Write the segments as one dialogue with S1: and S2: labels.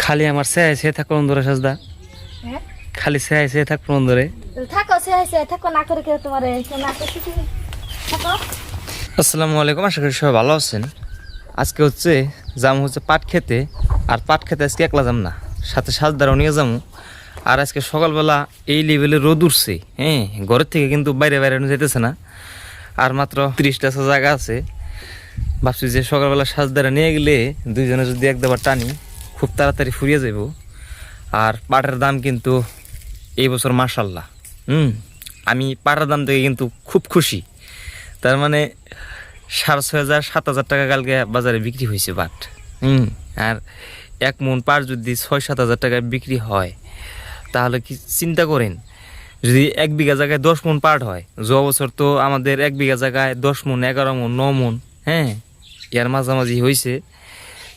S1: খালি আমার সে থাকো ধরে সাজদা
S2: হ্যাঁ
S1: খালি সে থাকো ধরে
S2: থাকো সে থাকো না করে কেউ তোমার না করছি থাকো।
S1: আসসালামু আলাইকুম, আশা করি সবাই ভালো আছেন। আজকে হচ্ছে যাম হচ্ছে পাট খেতে, আর পাট খেতে আজকে একলা যাম না, সাথে সাজদারও নিয়ে যাবো। আর আজকে সকালবেলা এই লেভেলে রোদ উঠছে, হ্যাঁ ঘরের থেকে কিন্তু বাইরে যেতেছে না। আর মাত্র 30টা জায়গা আছে। ভাবছি যে সকালবেলা সাজদারা নিয়ে গেলে দুইজনে যদি একবার টানি খুব তাড়াতাড়ি ফুরিয়ে যাব। আর পাটের দাম কিন্তু এই বছর মাশাল্লাহ, আমি পাটের দাম থেকে কিন্তু খুব খুশি। তার মানে 6,500 7,000 টাকা কালকে বাজারে বিক্রি হয়েছে পাট। আর 1 মণ পাট যদি 6-7 হাজার টাকায় বিক্রি হয়, তাহলে কি চিন্তা করেন, যদি 1 বিঘা জায়গায় 10 মণ পাট হয়, যে বছর তো আমাদের 1 বিঘা জায়গায় 10 মণ 11 মণ 9 মণ, হ্যাঁ এর মাঝামাঝি হয়েছে।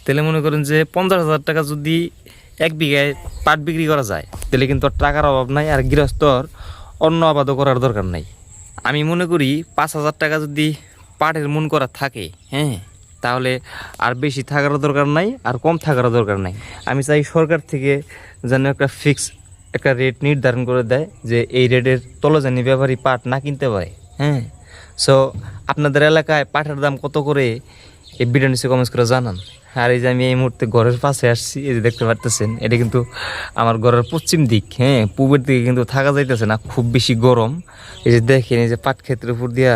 S1: তাহলে মনে করেন যে 50,000 টাকা যদি 1 বিঘায় পাট বিক্রি করা যায়, তাহলে কিন্তু আর টাকার অভাব নাই, আর গৃহস্থর অন্য আবাদও করার দরকার নাই। আমি মনে করি 5,000 টাকা যদি পাটের মন করা থাকে, হ্যাঁ তাহলে আর বেশি থাকারও দরকার নাই, আর কম থাকারও দরকার নাই। আমি চাই সরকার থেকে যেন একটা রেট নির্ধারণ করে দেয়, যে এই রেটের তলে জানি ব্যাপারী পাট না কিনতে পারে। হ্যাঁ, সো আপনাদের এলাকায় পাটের দাম কত করে এই ভিডিও নিচে কমেন্টস করে জানান। আর এই যে আমি এই মুহূর্তে ঘরের পাশে আসছি, এই যে দেখতে পারতেছেন, এটা কিন্তু আমার ঘরের পশ্চিম দিক। হ্যাঁ, পূবের দিকে কিন্তু থাকা যাইতেছে না, খুব বেশি গরম। এই যে দেখেন, এই যে পাট ক্ষেতের উপর দিয়া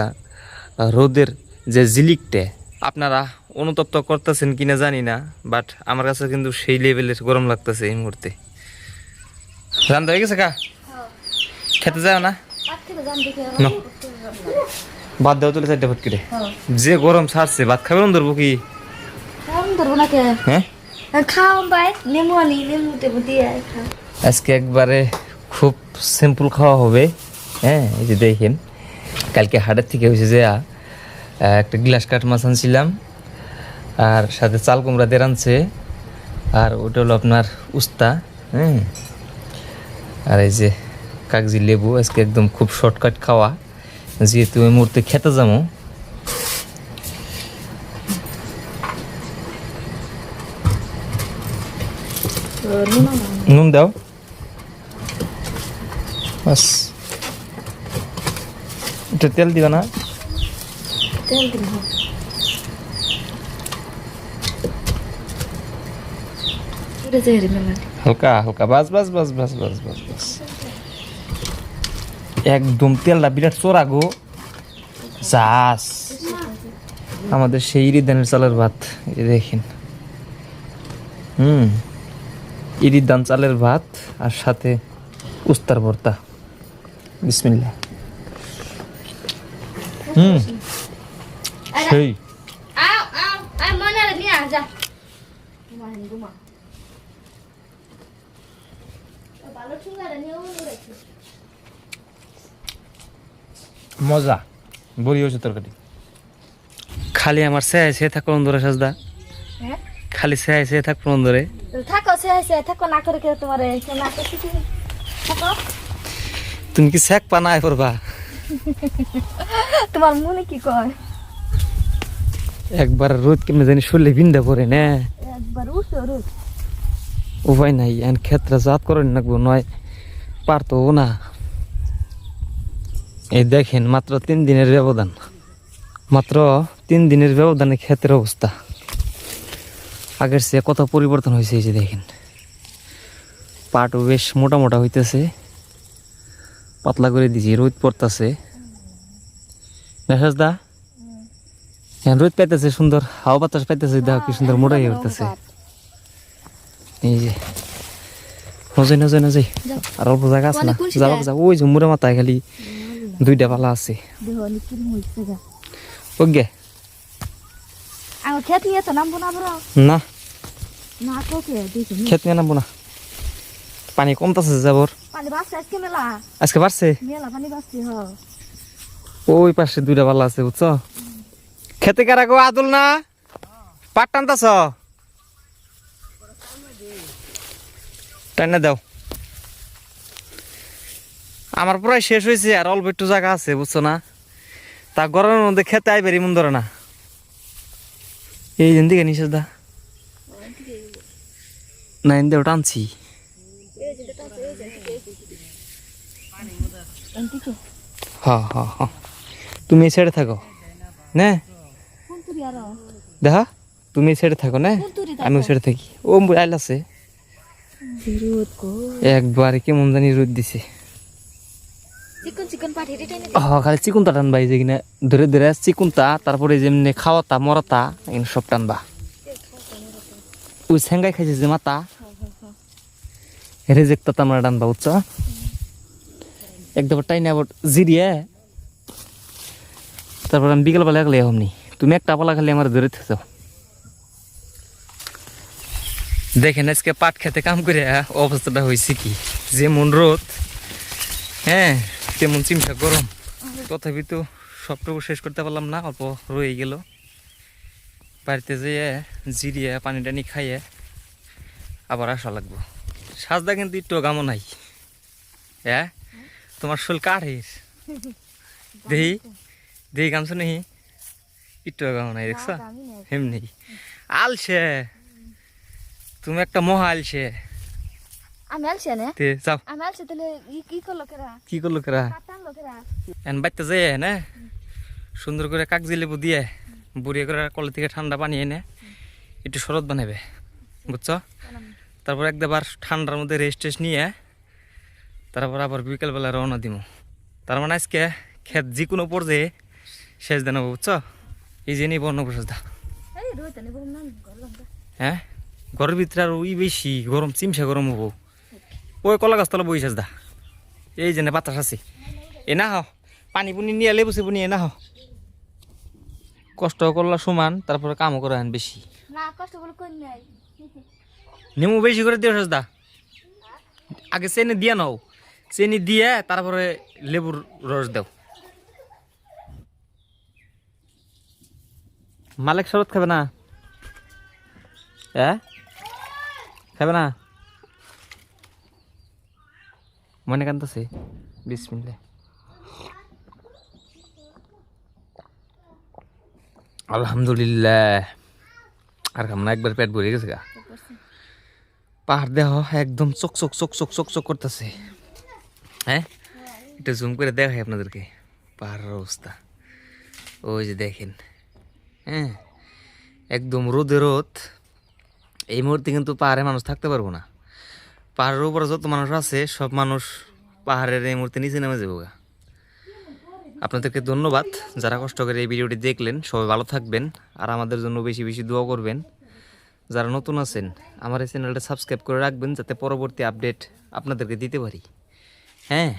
S1: রোদের যে ঝিলিকটা, আপনারা অনুতপ্ত করতেছেন কিনা জানি না, বাট আমার কাছে কিন্তু সেই লেভেলের গরম লাগতেছে এই মুহূর্তে। রান্না হয়ে গেছে কা? খেতে যাও না? ভাত দেওয়া তুলে 4টা ফুট করে। যে গরম ছাড়ছে, ভাত খাবে না ধরবো কি? হ্যাঁ, আজকে একবারে খুব সিম্পল খাওয়া হবে। হ্যাঁ, এই যে দেখেন, কালকে হাটের থেকে হয়েছে যে একটা গ্লাস কাঠ মাছ আনছিলাম, আর সাথে চাল কুমড়া দিয়ে আনছে, আর ওটা হলো আপনার উস্তা। হ্যাঁ, আর এই যে কাগজি লেবু। আজকে একদম খুব শর্টকাট খাওয়া, যেহেতু ওই মুহূর্তে খেতে যাবো। নুন দাও বাস, একটু তেল দিবা না? হালকা হালকা, বাস বাস বাস বাস বাস বাস বাস। একদম তেলটা বিরাট চোরা গো, জাস। আমাদের সেই ইরি ধানের চালের ভাত, এই দেখেন। ইরি ধান চালের ভাত, আর সাথে উস্তার ভর্তা। বিসমিল্লাহ। সেই মজা, বড়ি হয়েছে তরকারি। খালি আমার সে থাকো ধরে সাজদা, খালি সে থাকো ধরে
S2: থাকো সে থাকো না করে কেউ তোমার না করছি থাকো।
S1: তুমি কি শেখ পানা করবা?
S2: তোমার মনে কি কয়?
S1: একবার রোদ কেমন জানি শরীরে বিন্দা পড়ে না,
S2: একবার উঠো রোদ।
S1: উপায় নাই, এন ক্ষেত্রে জাত করেন নাকবো, নয় পারতো না। এই দেখেন, মাত্র 3 দিনের ব্যবধান, মাত্র 3 দিনের ব্যবধানে ক্ষেতের অবস্থা আগের চেয়ে কত পরিবর্তন হয়েছে। এই যে দেখেন, পাটও বেশ মোটা মোটা হইতেছে, পাতলা করে দিয়েছি, রোদ পড়তেছে। দা রোদ পাইতেছে, সুন্দর হাওয়া বাতাস পাইতেছে, দেখো কি সুন্দর মোটা হয়ে উঠতেছে। এই যে নজয় আর অল্প জায়গা আছে না, যাও ওই ঝুমুরে মাথায় খালি 2টা পালা আছে। ওকে
S2: খেত নিয়ে তো নামবো না
S1: না, খেত নিয়ে নামবো না, পানি কমতেছে যাবর। আজকে বাড়ছে, ওই পাশে 2টা পালা আছে, বুঝছো? খেতে কারা গো? আদুল না পাট টানতাছ? টাইনা দাও। আমার প্রায় শেষ হয়েছে, আর অল্প একটু জায়গা আছে, বুঝছো না? তা গরমের মধ্যে খেতে আইবারই মন ধরে না। এই দিকে নিষেধ দা না এনে ওটা আনছি হ্যাঁ হ্যাঁ হ্যাঁ তুমি এই সাইডে থাকো না দেখা তুমি এই সাইডে থাকো না আমি ওই সাইডে থাকি ও আইল আছে একবারে কেমন জানি রোদ দিছে খালি চিকুনটা টানবা এই যে কিনা ধরে ধরে চিকুনটা তারপরে যেমনি খাওয়াতা মরাতা এখানে সব টানবা ওই সেঙ্গাই খাইছে যে মাতা রেজেক্টটা তোমরা টানবা বুঝছো একদম টাইনে আবার জিরিয়ে তারপর আমি বিকেলবেলা গেলে এমনি তুমি একটা পালা খালি আমার ধরে থাকছো দেখেন আজকে পাট খেতে কাম করে অবস্থাটা হয়েছে কি যেমন রোদ হ্যাঁ তেমন চিমটা গরম তথাপি তো সবটুকু শেষ করতে পারলাম না অল্প রয়ে গেল বাড়িতে যেয়ে জিরিয়ে পানি টানি খাইয়ে আবার আসা লাগবো সাজদা কিন্তু একটু গামো নাই হ্যাঁ তোমার শোল কাঠের দেহি দেহি গামছো নেই একটু গামো নাই দেখছো এমনি আলসে তুমি একটা মহা আলসে
S2: আমি আলছে না
S1: তে যাও
S2: আমি আলছে তাহলে কি করলো কেরা
S1: কি করলো কেরা
S2: টানলো কেরা
S1: এন বাইতে যাই না সুন্দর করে কাগজি লেবু দিয়ে বুড়িয়ে করে কলের থেকে ঠান্ডা পানি এনে একটু শরৎ বানাবে বুঝছো তারপর একবার ঠান্ডার মধ্যে রেস্ট টেস্ট নিয়ে তারপর আবার বিকেলবেলা রওনা দিব তার মানে আজকে ক্ষেত যে কোনো পর্যায়ে শেষ দেন বুঝছো এই যে নিব অন্নপ্রসাদ দা হ্যাঁ ঘরের ভিতরে আর ওই বেশি গরম চিমসা গরম হবো ওই কলা গাছতলা বই দা এই যে বাতাস আছে এ না হও পানি পুনি নিয়ে লেবু সেবু নিয়ে না হও কষ্ট করলা সমান তারপরে কামও করে আন বেশি
S2: না কষ্ট বলে কই নাই
S1: নেমু বেশি করে দিও দা আগে চেনি দিয়ে নাও চেনি দিয়ে তারপরে লেবুর রস দাও মালিক শরৎ খাবে না খাবে না মনে কান্দছে বিসমিল্লাহ আলহামদুলিল্লাহ আর খাম না একবার পেট ভরে গেছে গা পাহাড় দেহ একদম চক চক চক চক চক চক করতেছে হ্যাঁ এটা জুম করে দেখাই আপনাদেরকে পাহাড়ের অবস্থা ওই যে দেখেন হ্যাঁ একদম রোদে রোদ এই মুহূর্তে কিন্তু পাহাড়ে মানুষ থাকতে পারবো না পাহাড়ের উপরে যত মানুষ আছে সব মানুষ পাহাড়ের এই মুহূর্তে নিচে নেমে যাবো গা আপনাদেরকে ধন্যবাদ যারা কষ্ট করে এই ভিডিওটি দেখলেন সবাই ভালো থাকবেন আর আমাদের জন্য বেশি বেশি দোয়া করবেন যারা নতুন আছেন আমার এই চ্যানেলটা সাবস্ক্রাইব করে রাখবেন যাতে পরবর্তী আপডেট আপনাদেরকে দিতে পারি হ্যাঁ